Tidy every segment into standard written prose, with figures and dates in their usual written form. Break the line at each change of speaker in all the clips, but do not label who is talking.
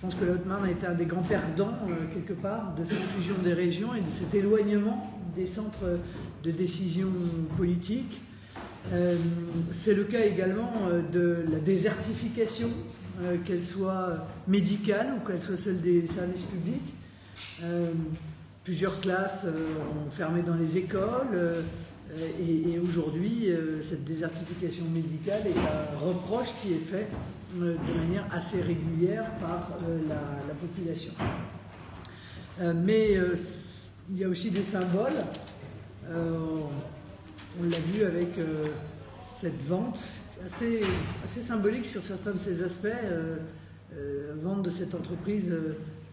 pense que la Haute-Marne a été un des grands perdants, quelque part, de cette fusion des régions et de cet éloignement des centres de décision politique. C'est le cas également de la désertification, qu'elle soit médicale ou qu'elle soit celle des services publics. Plusieurs classes ont fermé dans les écoles et aujourd'hui, cette désertification médicale est un reproche qui est fait de manière assez régulière par la population. Mais il y a aussi des symboles. On l'a vu avec cette vente assez symbolique sur certains de ces aspects, vente de cette entreprise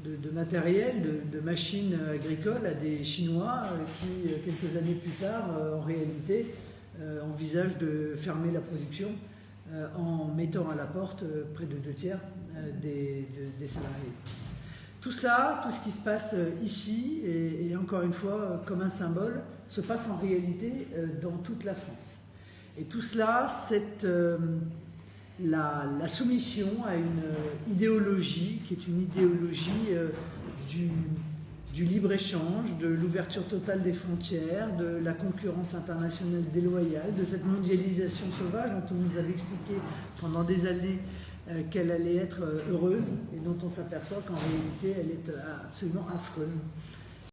de matériel, de machines agricoles à des Chinois qui, quelques années plus tard, en réalité, envisagent de fermer la production en mettant à la porte près de 2/3 des salariés. Tout cela, tout ce qui se passe ici, et encore une fois, comme un symbole, se passe en réalité dans toute la France. Et tout cela, c'est la soumission à une idéologie qui est une idéologie du libre-échange, de l'ouverture totale des frontières, de la concurrence internationale déloyale, de cette mondialisation sauvage dont on nous avait expliqué pendant des années qu'elle allait être heureuse et dont on s'aperçoit qu'en réalité elle est absolument affreuse.